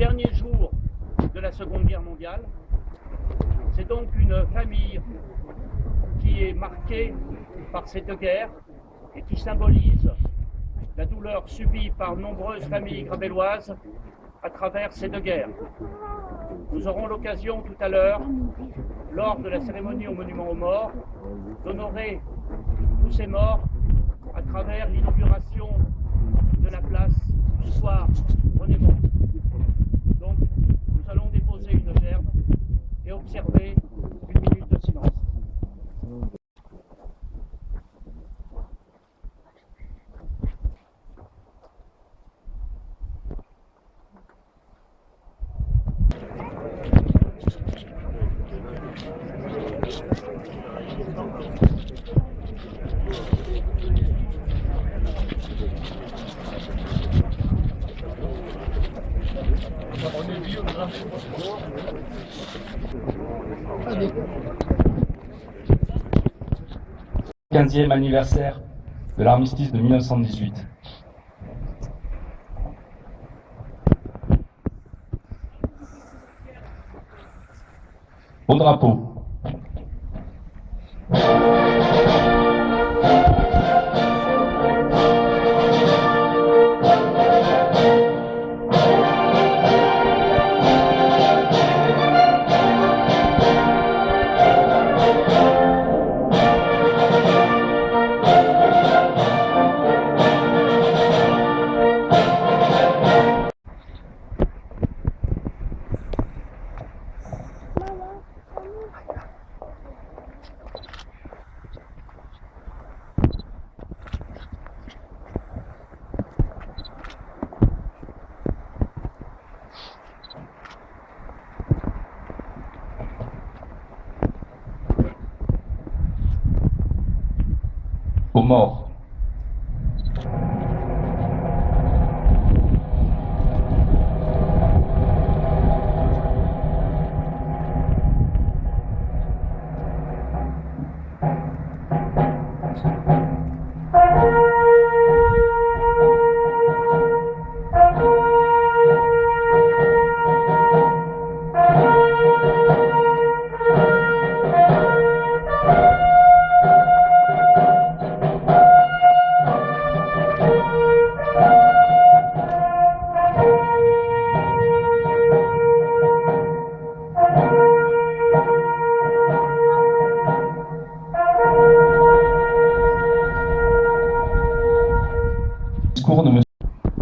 derniers jours de la Seconde Guerre mondiale. C'est donc une famille qui est marquée par cette guerre et qui symbolise la douleur subie par nombreuses familles grabelloises à travers ces deux guerres. Nous aurons l'occasion tout à l'heure, lors de la cérémonie au monument aux morts, d'honorer tous ces morts à travers l'inauguration de la place du square René-Mont. Donc, nous allons déposer une gerbe et observer une minute de silence. Le 15e anniversaire de l'armistice de 1918. Au drapeau. Aux morts.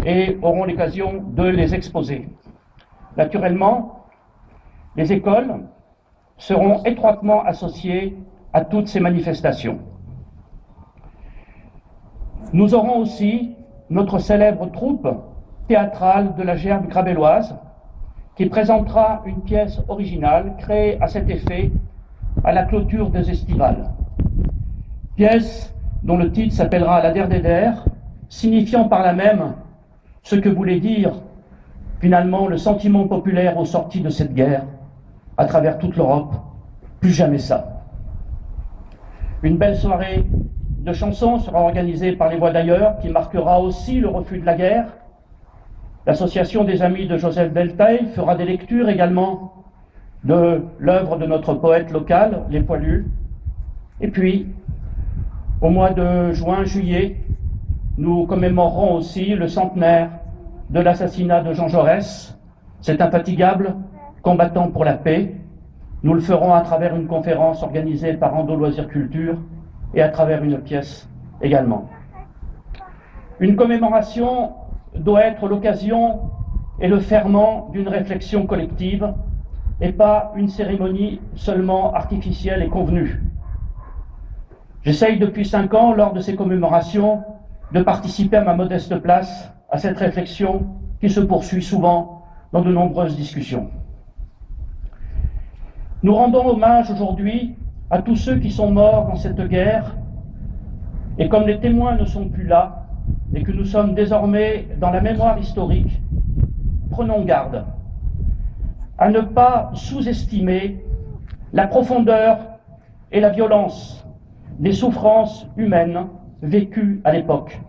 Et auront l'occasion de les exposer. Naturellement, les écoles seront étroitement associées à toutes ces manifestations. Nous aurons aussi notre célèbre troupe théâtrale de la gerbe grabelloise qui présentera une pièce originale créée à cet effet à la clôture des estivales. Pièce dont le titre s'appellera La Der des Der, signifiant par là même ce que voulait dire finalement le sentiment populaire au sorti de cette guerre à travers toute l'Europe. Plus jamais ça. Une belle soirée de chansons sera organisée par les Voix d'ailleurs, qui marquera aussi le refus de la guerre. L'association des amis de Joseph Delteil fera des lectures également de l'œuvre de notre poète local, Les Poilus. Et puis, au mois de juin-juillet, nous commémorerons aussi le centenaire de l'assassinat de Jean Jaurès, cet infatigable combattant pour la paix. Nous le ferons à travers une conférence organisée par Ando Loisirs Culture et à travers une pièce également. Une commémoration doit être l'occasion et le ferment d'une réflexion collective et pas une cérémonie seulement artificielle et convenue. J'essaye depuis 5 ans, lors de ces commémorations, de participer à ma modeste place à cette réflexion qui se poursuit souvent dans de nombreuses discussions. Nous rendons hommage aujourd'hui à tous ceux qui sont morts dans cette guerre, et comme les témoins ne sont plus là, et que nous sommes désormais dans la mémoire historique, prenons garde à ne pas sous-estimer la profondeur et la violence des souffrances humaines vécues à l'époque.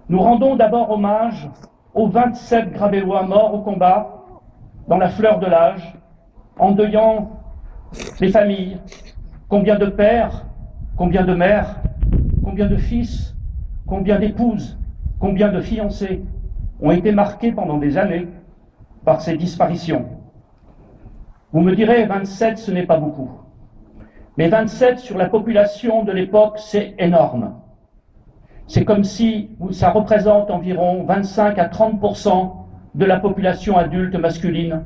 Nous rendons d'abord hommage aux 27 Grabellois morts au combat, dans la fleur de l'âge, endeuillant les familles. Combien de pères, combien de mères, combien de fils, combien d'épouses, combien de fiancés ont été marqués pendant des années par ces disparitions. Vous me direz, 27, ce n'est pas beaucoup. Mais 27 sur la population de l'époque, c'est énorme. C'est comme si ça représente environ 25 à 30% de la population adulte masculine,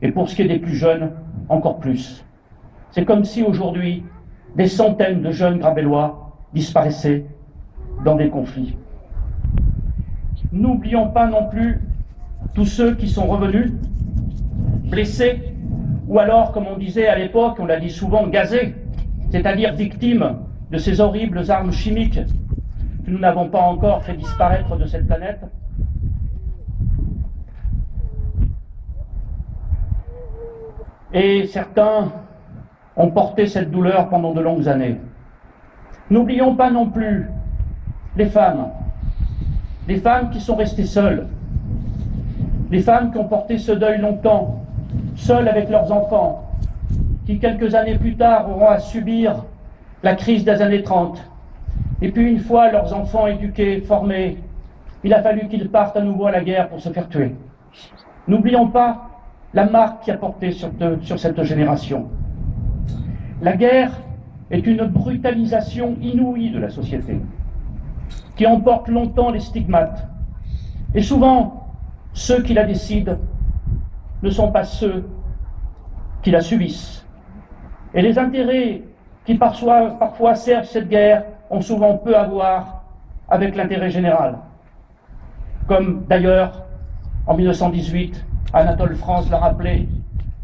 et pour ce qui est des plus jeunes, encore plus. C'est comme si aujourd'hui, des centaines de jeunes Grabellois disparaissaient dans des conflits. N'oublions pas non plus tous ceux qui sont revenus, blessés, ou alors, comme on disait à l'époque, on l'a dit souvent, gazés, c'est-à-dire victimes de ces horribles armes chimiques que nous n'avons pas encore fait disparaître de cette planète. Et certains ont porté cette douleur pendant de longues années. N'oublions pas non plus les femmes qui sont restées seules, les femmes qui ont porté ce deuil longtemps, seules avec leurs enfants, qui quelques années plus tard auront à subir la crise des années 30. Et puis une fois leurs enfants éduqués, formés, il a fallu qu'ils partent à nouveau à la guerre pour se faire tuer. N'oublions pas la marque qui a porté sur cette génération. La guerre est une brutalisation inouïe de la société, qui emporte longtemps les stigmates. Et souvent, ceux qui la décident ne sont pas ceux qui la subissent. Et les intérêts qui parfois servent cette guerre ont souvent peu à voir avec l'intérêt général. Comme d'ailleurs, en 1918, Anatole France l'a rappelé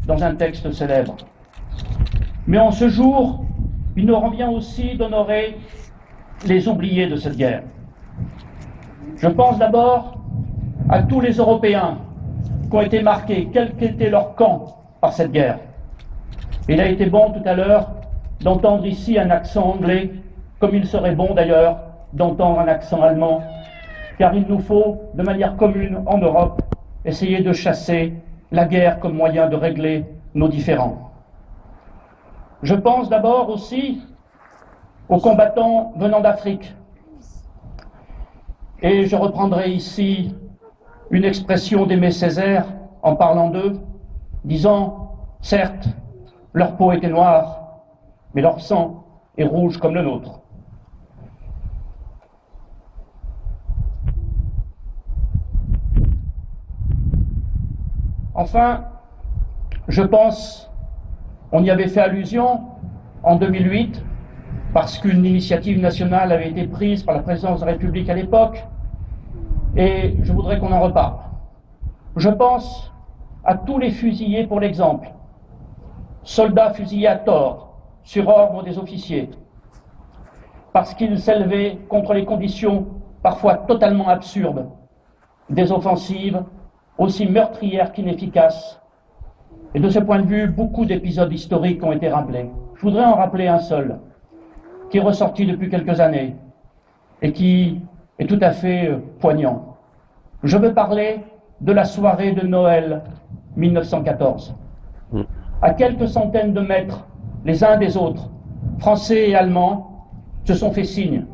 dans un texte célèbre. Mais en ce jour, il nous revient aussi d'honorer les oubliés de cette guerre. Je pense d'abord à tous les Européens qui ont été marqués, quel qu'était leur camp, par cette guerre. Il a été bon tout à l'heure d'entendre ici un accent anglais, comme il serait bon d'ailleurs d'entendre un accent allemand, car il nous faut, de manière commune en Europe, essayer de chasser la guerre comme moyen de régler nos différends. Je pense d'abord aussi aux combattants venant d'Afrique. Et je reprendrai ici une expression d'Aimé Césaire en parlant d'eux, disant, certes, leur peau était noire, mais leur sang est rouge comme le nôtre. Enfin, je pense, on y avait fait allusion en 2008, parce qu'une initiative nationale avait été prise par la présidence de la République à l'époque, et je voudrais qu'on en reparle. Je pense à tous les fusillés pour l'exemple, soldats fusillés à tort, sur ordre des officiers, parce qu'ils s'élevaient contre les conditions parfois totalement absurdes des offensives aussi meurtrières qu'inefficaces. Et de ce point de vue, beaucoup d'épisodes historiques ont été rappelés. Je voudrais en rappeler un seul, qui est ressorti depuis quelques années et qui est tout à fait poignant. Je veux parler de la soirée de Noël 1914. À quelques centaines de mètres les uns des autres, Français et Allemands se sont fait signe,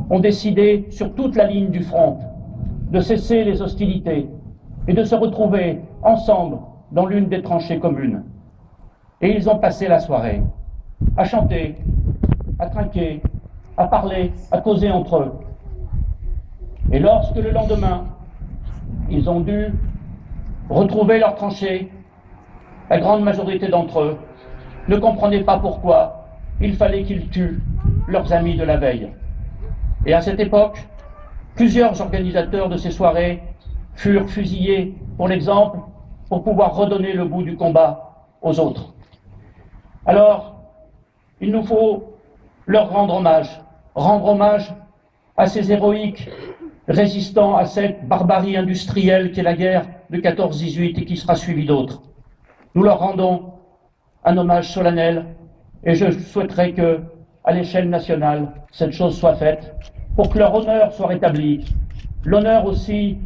ont décidé sur toute la ligne du front de cesser les hostilités et de se retrouver ensemble dans l'une des tranchées communes. Et ils ont passé la soirée à chanter, à trinquer, à parler, à causer entre eux. Et lorsque le lendemain, ils ont dû retrouver leurs tranchées, la grande majorité d'entre eux ne comprenaient pas pourquoi il fallait qu'ils tuent leurs amis de la veille. Et à cette époque, plusieurs organisateurs de ces soirées furent fusillés, pour l'exemple, pour pouvoir redonner le goût du combat aux autres. Alors, il nous faut leur rendre hommage à ces héroïques résistant à cette barbarie industrielle qu'est la guerre de 14-18 et qui sera suivie d'autres. Nous leur rendons un hommage solennel et je souhaiterais que, à l'échelle nationale, cette chose soit faite pour que leur honneur soit rétabli, l'honneur aussi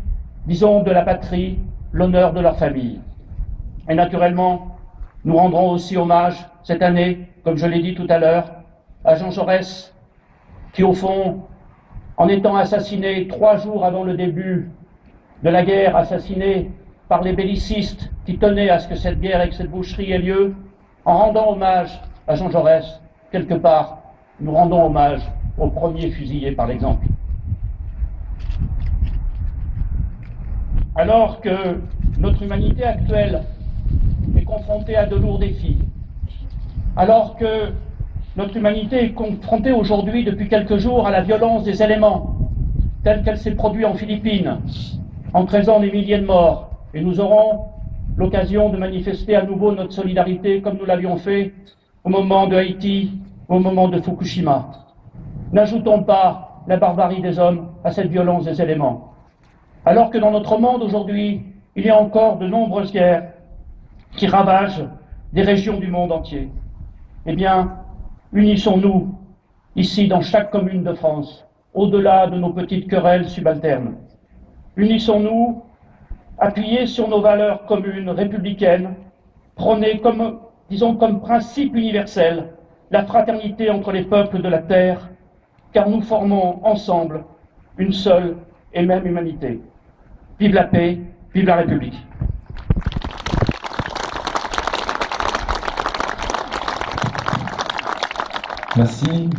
disons de la patrie, l'honneur de leur famille. Et naturellement, nous rendrons aussi hommage cette année, comme je l'ai dit tout à l'heure, à Jean Jaurès, qui au fond, en étant assassiné 3 jours avant le début de la guerre, assassiné par les bellicistes qui tenaient à ce que cette guerre et que cette boucherie ait lieu, en rendant hommage à Jean Jaurès, quelque part, nous rendons hommage aux premiers fusillés par l'exemple. Alors que notre humanité actuelle est confrontée à de lourds défis, alors que notre humanité est confrontée aujourd'hui depuis quelques jours à la violence des éléments, telle qu'elle s'est produite en Philippines, entraînant des milliers de morts, et nous aurons l'occasion de manifester à nouveau notre solidarité comme nous l'avions fait au moment de Haïti, au moment de Fukushima. N'ajoutons pas la barbarie des hommes à cette violence des éléments. Alors que dans notre monde aujourd'hui, il y a encore de nombreuses guerres qui ravagent des régions du monde entier. Eh bien, unissons-nous ici dans chaque commune de France, au-delà de nos petites querelles subalternes. Unissons-nous, appuyés sur nos valeurs communes républicaines, prônées comme, disons, comme principe universel, la fraternité entre les peuples de la terre, car nous formons ensemble une seule et même humanité. Vive la paix, vive la République. Merci.